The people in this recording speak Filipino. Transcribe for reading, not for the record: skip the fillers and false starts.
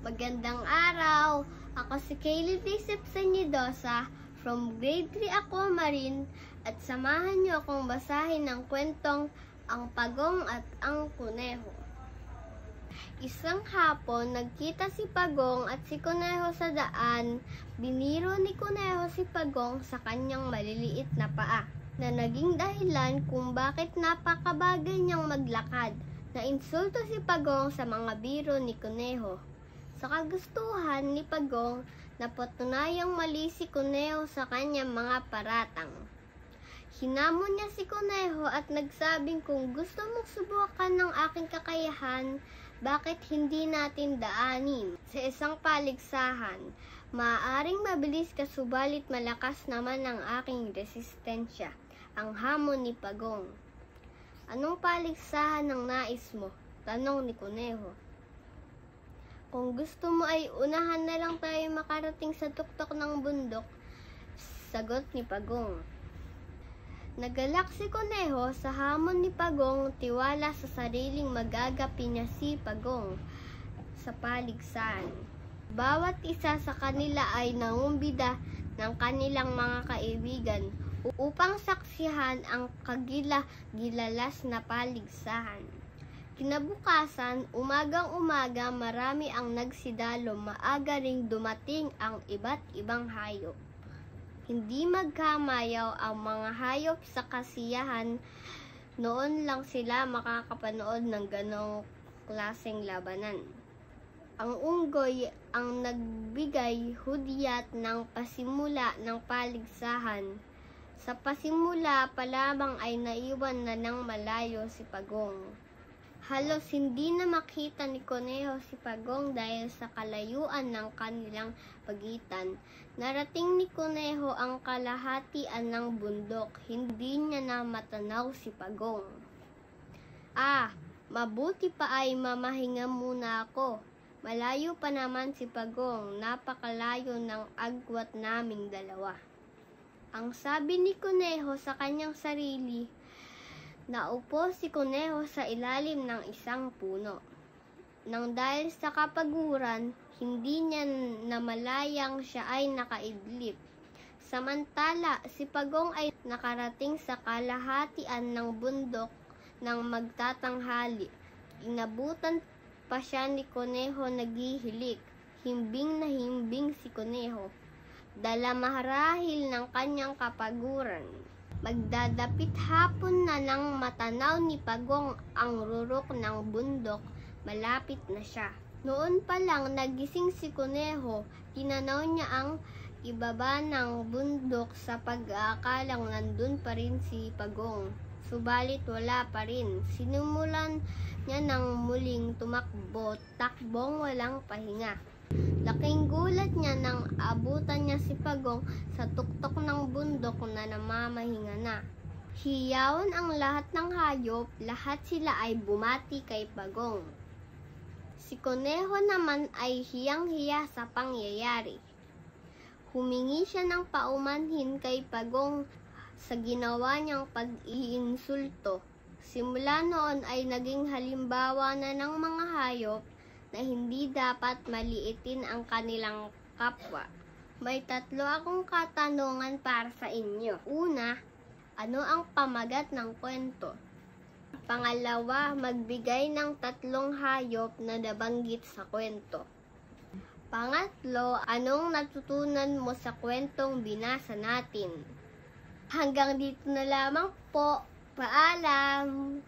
Magandang araw! Ako si Kaylee Disip Sanyidosa, from grade 3 ako Marin, at samahan niyo akong basahin ng kwentong Ang Pagong at ang Kuneho. Isang hapon, nagkita si Pagong at si Kuneho sa daan. Biniro ni Kuneho si Pagong sa kanyang maliliit na paa, na naging dahilan kung bakit napakabagal niyang maglakad. Nainsulto si Pagong sa mga biro ni Kuneho. Sa kagustuhan ni Pagong, napatunayang mali si Kuneho sa kanyang mga paratang. Hinamon niya si Kuneho at nagsabing, kung gusto mong subukan ng aking kakayahan, bakit hindi natin daanin sa isang paligsahan? Maaaring mabilis ka subalit malakas naman ang aking resistensya, ang hamon ni Pagong. Anong paligsahan ang nais mo? Tanong ni Kuneho. Kung gusto mo ay unahan na lang tayo makarating sa tuktok ng bundok, sagot ni Pagong. Nagalak si Kuneho sa hamon ni Pagong, tiwala sa sariling magagapi niya si Pagong sa paligsahan. Bawat isa sa kanila ay nangumbida ng kanilang mga kaibigan upang saksihan ang kagila-gilalas na paligsahan. Kinabukasan, umagang-umaga, marami ang nagsidalo, maaga ring dumating ang iba't ibang hayop. Hindi magkamayaw ang mga hayop sa kasiyahan, noon lang sila makakapanood ng ganong klaseng labanan. Ang unggoy ang nagbigay hudyat ng pasimula ng paligsahan. Sa pasimula pa lamang ay naiwan na ng malayo si Pagong. Halos hindi na makita ni Kuneho si Pagong dahil sa kalayuan ng kanilang pagitan. Narating ni Kuneho ang kalahatian ng bundok. Hindi niya na matanaw si Pagong. Mabuti pa ay mamahinga muna ako. Malayo pa naman si Pagong. Napakalayo ng agwat naming dalawa. Ang sabi ni Kuneho sa kanyang sarili. Naupo si Kuneho sa ilalim ng isang puno. Nang dahil sa kapaguran, hindi niya namalayang siya ay nakaidlip. Samantala, si Pagong ay nakarating sa kalahatian ng bundok ng magtatanghali. Inabutan pa siya ni Kuneho naghihilik. Himbing na himbing si Kuneho. Dala marahil ng kanyang kapaguran. Magdadapit hapon na nang matanaw ni Pagong ang rurok ng bundok, malapit na siya. Noon pa lang nagising si Kuneho, tinanaw niya ang ibaba ng bundok sa pag-aakalang nandun pa rin si Pagong. Subalit wala pa rin. Sinimulan niya nang muling tumakbo, takbong walang pahinga. Laking gulat niya nang abutan niya si Pagong sa tuktok ng bundok na namamahinga na. Hiyawan ang lahat ng hayop, lahat sila ay bumati kay Pagong. Si Kuneho naman ay hiyang-hiya sa pangyayari. Humingi siya ng paumanhin kay Pagong sa ginawa niyang pag-iinsulto. Simula noon ay naging halimbawa na ng mga hayop na hindi dapat maliitin ang kanilang kapwa. May 3 akong katanungan para sa inyo. Una, ano ang pamagat ng kwento? Pangalawa, magbigay ng 3 hayop na nabanggit sa kwento. Pangatlo, anong natutunan mo sa kwentong binasa natin? Hanggang dito na lamang po. Paalam!